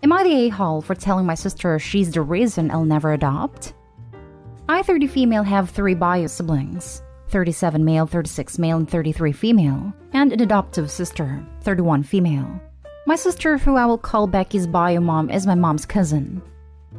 Am I the a-hole for telling my sister she's the reason I'll never adopt? I, 30 female, have 3 bio siblings, 37 male, 36 male, and 33 female, and an adoptive sister, 31 female. My sister, who I will call Becky's bio mom, is my mom's cousin.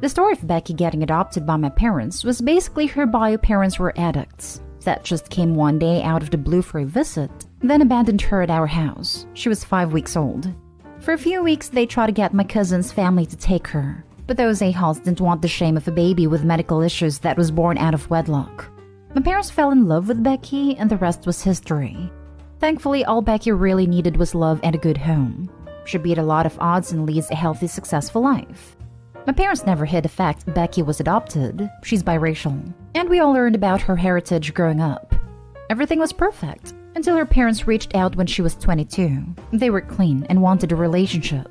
The story of Becky getting adopted by my parents was basically her bio parents were addicts that just came one day out of the blue for a visit, then abandoned her at our house. She was 5 weeks old. For a few weeks, they tried to get my cousin's family to take her, but those a-holes didn't want the shame of a baby with medical issues that was born out of wedlock. My parents fell in love with Becky, and the rest was history. Thankfully, all Becky really needed was love and a good home. She beat a lot of odds and leads a healthy, successful life. My parents never hid the fact Becky was adopted. She's biracial, and we all learned about her heritage growing up. Everything was perfect until her parents reached out when she was 22. They were clean and wanted a relationship.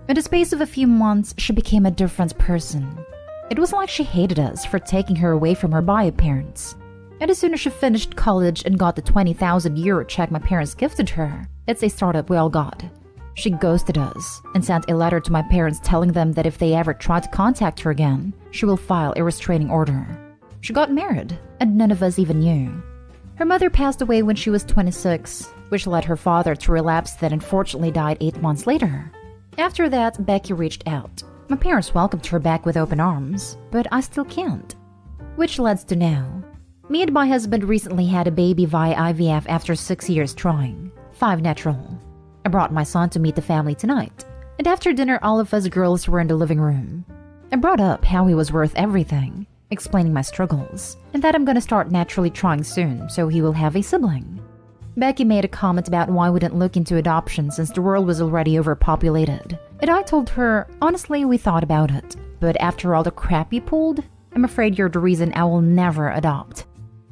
In the space of a few months, she became a different person. It was like she hated us for taking her away from her bio parents. And as soon as she finished college and got the 20,000 euro check my parents gifted her, it's a startup we all got. She ghosted us and sent a letter to my parents telling them that if they ever try to contact her again, she will file a restraining order. She got married, and none of us even knew. Her mother passed away when she was 26, which led her father to relapse that unfortunately died 8 months later. After that, Becky reached out. My parents welcomed her back with open arms, but I still can't. Which leads to now. Me and my husband recently had a baby via IVF after 6 years trying. 5 natural. I brought my son to meet the family tonight, and after dinner all of us girls were in the living room. I brought up how he was worth everything, explaining my struggles, and that I'm gonna start naturally trying soon so he will have a sibling. Becky made a comment about why we didn't look into adoption since the world was already overpopulated, and I told her, honestly, we thought about it, but after all the crap you pulled, I'm afraid you're the reason I will never adopt.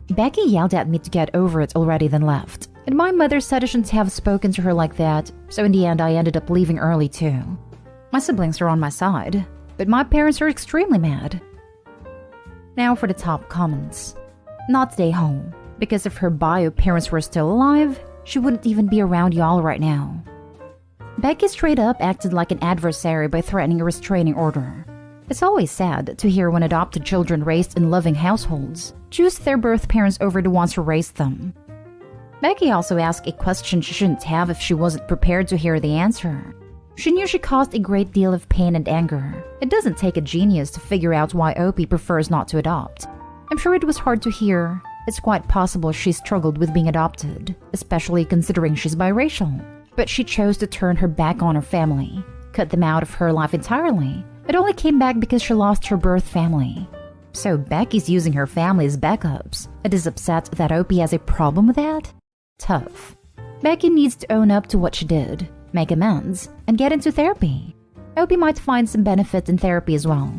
Becky yelled at me to get over it already, then left. And my mother said I shouldn't have spoken to her like that, so in the end I ended up leaving early too. My siblings are on my side, but my parents are extremely mad. Now for the top comments. Not stay home, because if her bio parents were still alive, she wouldn't even be around y'all right now. Becky straight up acted like an adversary by threatening a restraining order. It's always sad to hear when adopted children raised in loving households choose their birth parents over the ones who raised them. Becky also asked a question she shouldn't have if she wasn't prepared to hear the answer. She knew she caused a great deal of pain and anger. It doesn't take a genius to figure out why Opie prefers not to adopt. I'm sure it was hard to hear. It's quite possible she struggled with being adopted, especially considering she's biracial. But she chose to turn her back on her family, cut them out of her life entirely. It only came back because she lost her birth family. So Becky's using her family as backups and is upset that Opie has a problem with that? Tough. Becky needs to own up to what she did, make amends, and get into therapy. Opie might find some benefit in therapy as well.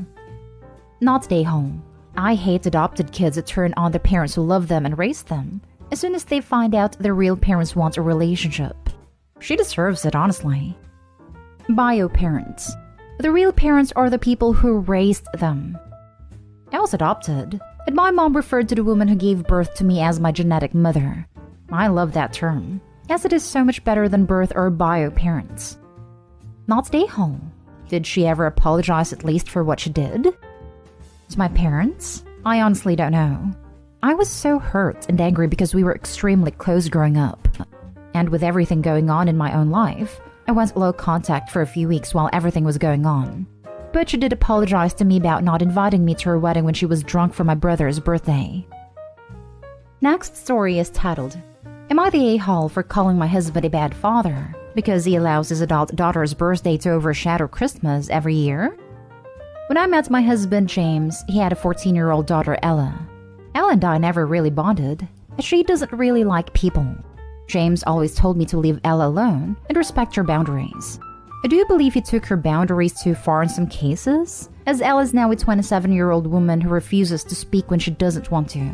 Not stay home. I hate adopted kids that turn on their parents who love them and raise them as soon as they find out their real parents want a relationship. She deserves it, honestly. Bio parents. The real parents are the people who raised them. I was adopted, and my mom referred to the woman who gave birth to me as my genetic mother. I love that term, as it is so much better than birth or bio parents. Not stay home. Did she ever apologize at least for what she did? To my parents? I honestly don't know. I was so hurt and angry because we were extremely close growing up. And with everything going on in my own life, I went low contact for a few weeks while everything was going on. But she did apologize to me about not inviting me to her wedding when she was drunk for my brother's birthday. Next story is titled, Am I the a-hole for calling my husband a bad father because he allows his adult daughter's birthday to overshadow Christmas every year? When I met my husband, James, he had a 14-year-old daughter, Ella. Ella and I never really bonded, as she doesn't really like people. James always told me to leave Ella alone and respect her boundaries. I do believe he took her boundaries too far in some cases, as Ella is now a 27-year-old woman who refuses to speak when she doesn't want to.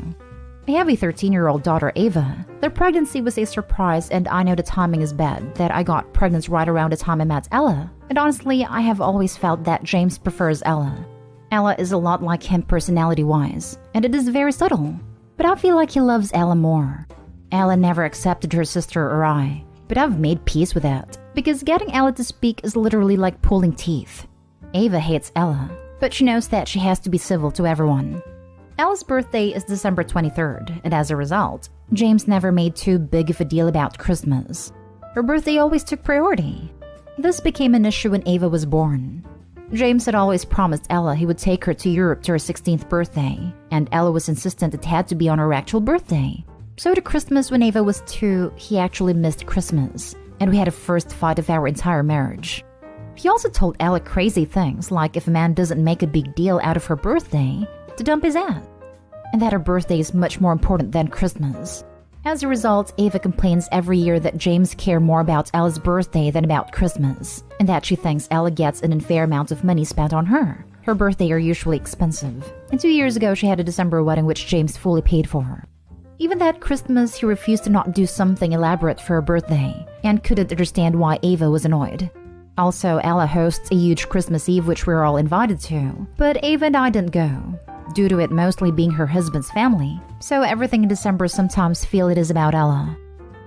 I have a 13-year-old daughter, Ava. Their pregnancy was a surprise, and I know the timing is bad, that I got pregnant right around the time I met Ella. And honestly, I have always felt that James prefers Ella. Ella is a lot like him personality-wise, and it is very subtle. But I feel like he loves Ella more. Ella never accepted her sister or I, but I've made peace with that, because getting Ella to speak is literally like pulling teeth. Ava hates Ella, but she knows that she has to be civil to everyone. Ella's birthday is December 23rd, and as a result, James never made too big of a deal about Christmas. Her birthday always took priority. This became an issue when Ava was born. James had always promised Ella he would take her to Europe to her 16th birthday, and Ella was insistent it had to be on her actual birthday. So to Christmas when Ava was 2, he actually missed Christmas, and we had a first fight of our entire marriage. He also told Ella crazy things like if a man doesn't make a big deal out of her birthday, to dump his ass, and that her birthday is much more important than Christmas. As a result, Ava complains every year that James cares more about Ella's birthday than about Christmas, and that she thinks Ella gets an unfair amount of money spent on her. Her birthday are usually expensive, and 2 years ago she had a December wedding which James fully paid for. Even that Christmas, he refused to not do something elaborate for her birthday, and couldn't understand why Ava was annoyed. Also, Ella hosts a huge Christmas Eve which we were all invited to, but Ava and I didn't go, due to it mostly being her husband's family, so everything in December sometimes feel it is about Ella.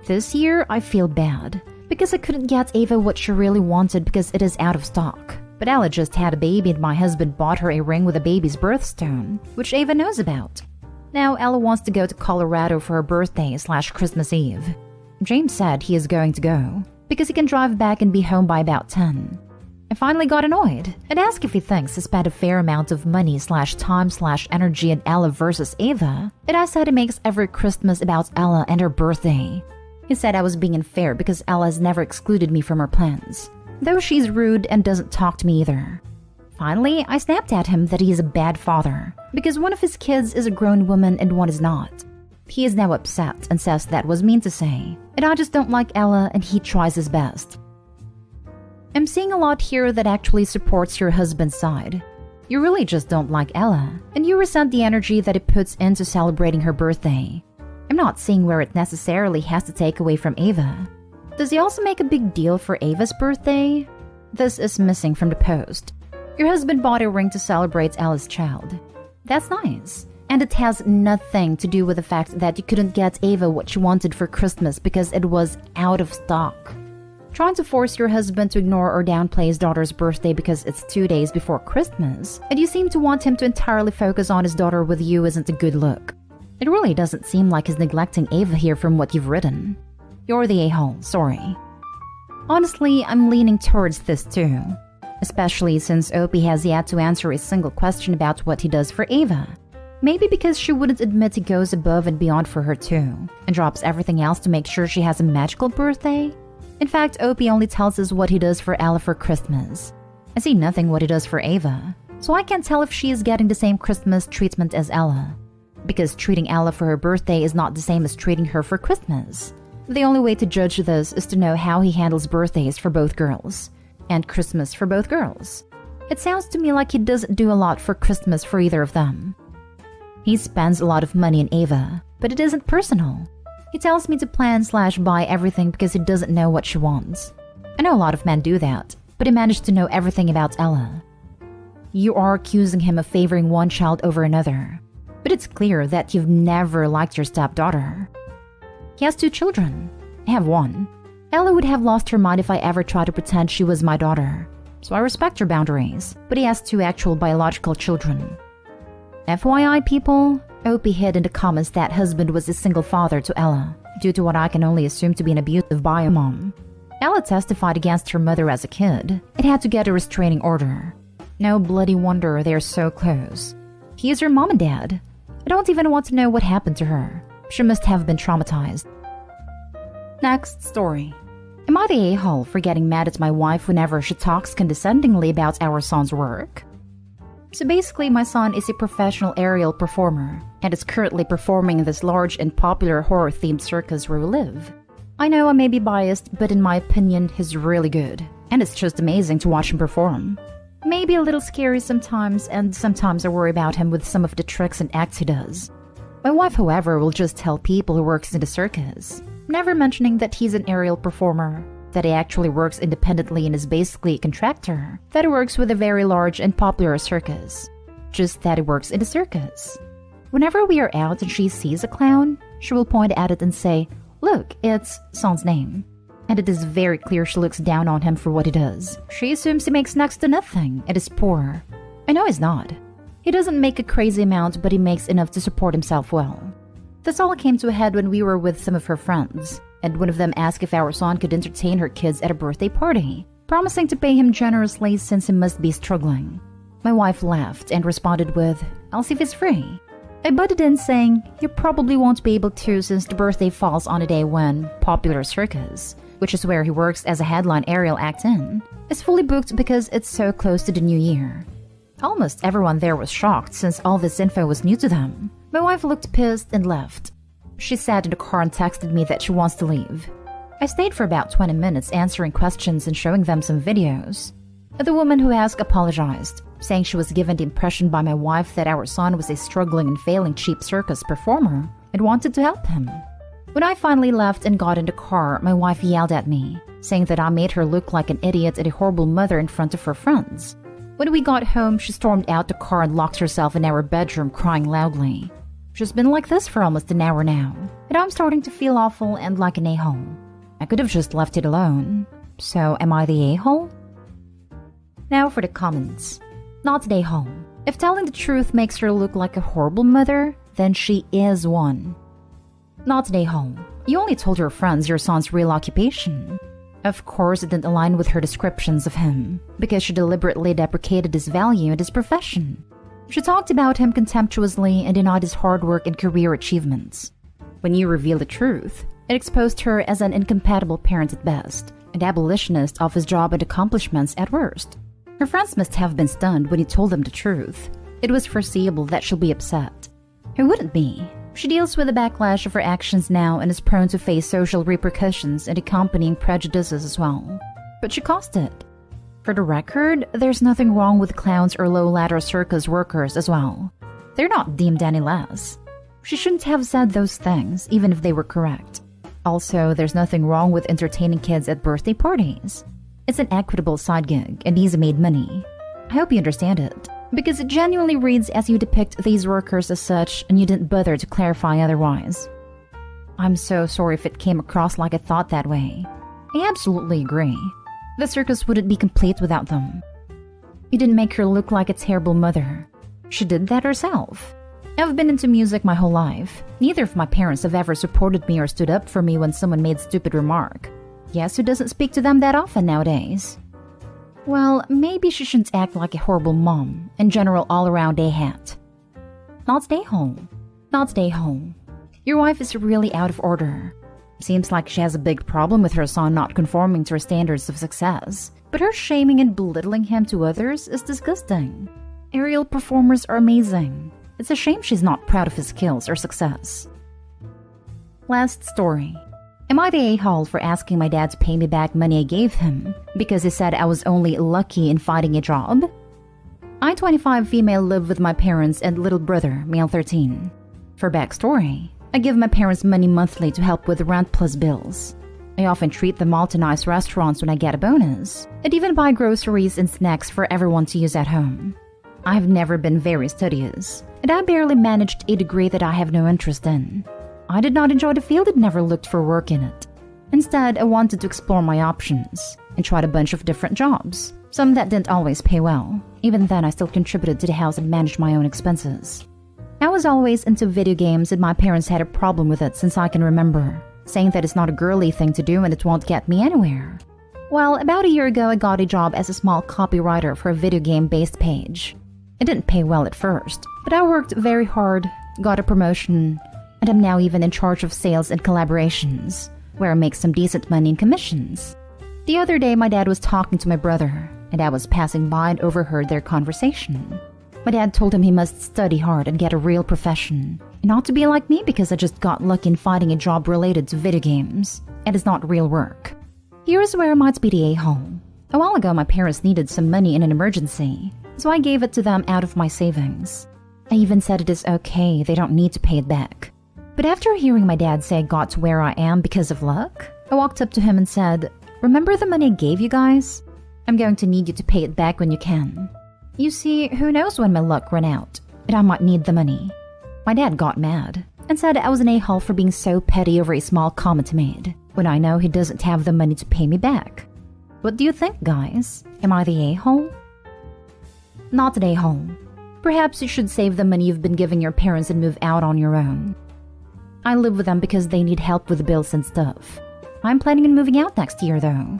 This year, I feel bad, because I couldn't get Ava what she really wanted because it is out of stock. But Ella just had a baby and my husband bought her a ring with a baby's birthstone, which Ava knows about. Now Ella wants to go to Colorado for her birthday/Christmas Eve. James said he is going to go, because he can drive back and be home by about 10. I finally got annoyed and asked if he thinks he spent a fair amount of money/time/energy on Ella versus Ava, and I said it makes every Christmas about Ella and her birthday. He said I was being unfair because Ella has never excluded me from her plans, though she's rude and doesn't talk to me either. Finally, I snapped at him that he is a bad father, because one of his kids is a grown woman and one is not. He is now upset and says that was mean to say, and I just don't like Ella and he tries his best. I'm seeing a lot here that actually supports your husband's side. You really just don't like Ella, and you resent the energy that it puts into celebrating her birthday. I'm not seeing where it necessarily has to take away from Ava. Does he also make a big deal for Ava's birthday? This is missing from the post. Your husband bought a ring to celebrate Ella's child. That's nice. And it has nothing to do with the fact that you couldn't get Ava what she wanted for Christmas because it was out of stock. Trying to force your husband to ignore or downplay his daughter's birthday because it's 2 days before Christmas, and you seem to want him to entirely focus on his daughter with you isn't a good look. It really doesn't seem like he's neglecting Ava here from what you've written. You're the a-hole, sorry. Honestly, I'm leaning towards this too. Especially since Opie has yet to answer a single question about what he does for Ava. Maybe because she wouldn't admit he goes above and beyond for her too, and drops everything else to make sure she has a magical birthday? In fact, Opie only tells us what he does for Ella for Christmas. I see nothing what he does for Ava, so I can't tell if she is getting the same Christmas treatment as Ella. Because treating Ella for her birthday is not the same as treating her for Christmas. The only way to judge this is to know how he handles birthdays for both girls, and Christmas for both girls. It sounds to me like he doesn't do a lot for Christmas for either of them. He spends a lot of money on Ava, but it isn't personal. He tells me to plan/buy everything because he doesn't know what she wants. I know a lot of men do that, but he managed to know everything about Ella. You are accusing him of favoring one child over another, but it's clear that you've never liked your stepdaughter. He has 2 children. I have 1. Ella would have lost her mind if I ever tried to pretend she was my daughter, so I respect her boundaries, but he has 2 actual biological children. FYI, people, Opie hid in the comments that husband was a single father to Ella, due to what I can only assume to be an abusive bio mom. Ella testified against her mother as a kid and had to get a restraining order. No bloody wonder they're so close. He is her mom and dad. I don't even want to know what happened to her. She must have been traumatized. Next story. Am I the a-hole for getting mad at my wife whenever she talks condescendingly about our son's work? So basically, my son is a professional aerial performer and is currently performing in this large and popular horror-themed circus where we live. I know I may be biased, but in my opinion, he's really good, and it's just amazing to watch him perform. Maybe a little scary sometimes, and sometimes I worry about him with some of the tricks and acts he does. My wife, however, will just tell people who works in the circus, never mentioning that he's an aerial performer, that he actually works independently and is basically a contractor, that he works with a very large and popular circus. Just that he works in the circus. Whenever we are out and she sees a clown, she will point at it and say, "Look, it's son's name." And and it is very clear she looks down on him for what he does. She assumes he makes next to nothing and is poor. I know he's not. He doesn't make a crazy amount, but he makes enough to support himself well. This all came to a head when we were with some of her friends, and one of them asked if our son could entertain her kids at a birthday party, promising to pay him generously since he must be struggling. My wife laughed and responded with, "I'll see if it's free." I butted in saying, "You probably won't be able to since the birthday falls on a day when Popular Circus, which is where he works as a headline aerial act in, is fully booked because it's so close to the new year." Almost everyone there was shocked since all this info was new to them. My wife looked pissed and left. She sat in the car and texted me that she wants to leave. I stayed for about 20 minutes answering questions and showing them some videos. The woman who asked apologized, saying she was given the impression by my wife that our son was a struggling and failing cheap circus performer and wanted to help him. When I finally left and got in the car, my wife yelled at me, saying that I made her look like an idiot and a horrible mother in front of her friends. When we got home, she stormed out the car and locked herself in our bedroom crying loudly. She's been like this for almost an hour now, and I'm starting to feel awful and like an a-hole. I could have just left it alone. So am I the a-hole? Now for the comments. Not the a-hole. If telling the truth makes her look like a horrible mother, then she is one. Not the a-hole. You only told your friends your son's real occupation. Of course, it didn't align with her descriptions of him, because she deliberately deprecated his value and his profession. She talked about him contemptuously and denied his hard work and career achievements. When you reveal the truth, it exposed her as an incompatible parent at best, an abolitionist of his job and accomplishments at worst. Her friends must have been stunned when he told them the truth. It was foreseeable that she'll be upset. Who wouldn't be? She deals with the backlash of her actions now and is prone to face social repercussions and accompanying prejudices as well. But she caused it. For the record, there's nothing wrong with clowns or low-ladder circus workers as well. They're not deemed any less. She shouldn't have said those things, even if they were correct. Also, there's nothing wrong with entertaining kids at birthday parties. It's an equitable side gig and easy made money. I hope you understand it, because it genuinely reads as you depict these workers as such and you didn't bother to clarify otherwise. I'm so sorry if it came across like I thought that way. I absolutely agree. The circus wouldn't be complete without them. You didn't make her look like a terrible mother. She did that herself. I've been into music my whole life. Neither of my parents have ever supported me or stood up for me when someone made a stupid remark. Guess who doesn't speak to them that often nowadays? Well, maybe she shouldn't act like a horrible mom, in general all-around a-hat. Not stay home. Not stay home. Your wife is really out of order. Seems like she has a big problem with her son not conforming to her standards of success, but her shaming and belittling him to others is disgusting. Aerial performers are amazing. It's a shame she's not proud of his skills or success. Last story. Am I the a-hole for asking my dad to pay me back money I gave him because he said I was only lucky in finding a job? I, 25 female, live with my parents and little brother, male 13. For backstory, I give my parents money monthly to help with rent plus bills. I often treat them all to nice restaurants when I get a bonus, and even buy groceries and snacks for everyone to use at home. I have never been very studious, and I barely managed a degree that I have no interest in. I did not enjoy the field and never looked for work in it. Instead, I wanted to explore my options and tried a bunch of different jobs, some that didn't always pay well. Even then, I still contributed to the house and managed my own expenses. I was always into video games and my parents had a problem with it since I can remember, saying that it's not a girly thing to do and it won't get me anywhere. Well, about a year ago, I got a job as a small copywriter for a video game-based page. It didn't pay well at first, but I worked very hard, got a promotion, and I'm now even in charge of sales and collaborations, where I make some decent money in commissions. The other day, my dad was talking to my brother, and I was passing by and overheard their conversation. My dad told him he must study hard and get a real profession, and not to be like me because I just got lucky in finding a job related to video games, and it's not real work. Here's where I might be the a-hole. A while ago, my parents needed some money in an emergency, so I gave it to them out of my savings. I even said it is okay, they don't need to pay it back. But after hearing my dad say I got to where I am because of luck, I walked up to him and said, "Remember the money I gave you guys? I'm going to need you to pay it back when you can. You see, who knows when my luck ran out, and I might need the money." My dad got mad and said I was an a-hole for being so petty over a small comment I made. when I know he doesn't have the money to pay me back. What do you think, guys? Am I the a-hole? Not an a-hole. Perhaps you should save the money you've been giving your parents and move out on your own. I live with them because they need help with the bills and stuff. I'm planning on moving out next year, though.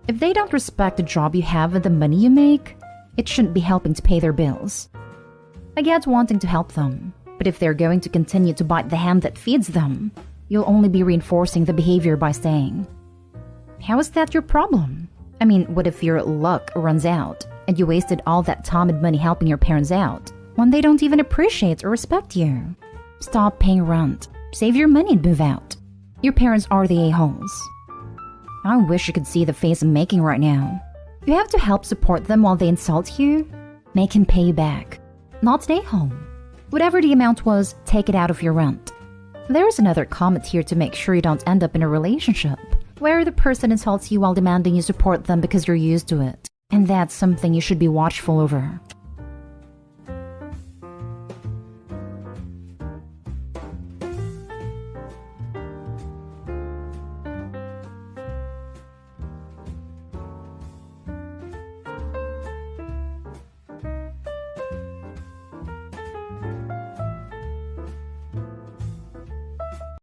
If they don't respect the job you have and the money you make, it shouldn't be helping to pay their bills. I get wanting to help them, but if they're going to continue to bite the hand that feeds them, you'll only be reinforcing the behavior by staying. How is that your problem? I mean, what if your luck runs out and you wasted all that time and money helping your parents out when they don't even appreciate or respect you? Stop paying rent, save your money and move out. Your parents are the a-holes. I wish you could see the face I'm making right now. You have to help support them while they insult you. Make him pay you back. Not an a-hole. Whatever the amount was, take it out of your rent. There's another comment here to make sure you don't end up in a relationship where the person insults you while demanding you support them because you're used to it. And that's something you should be watchful over.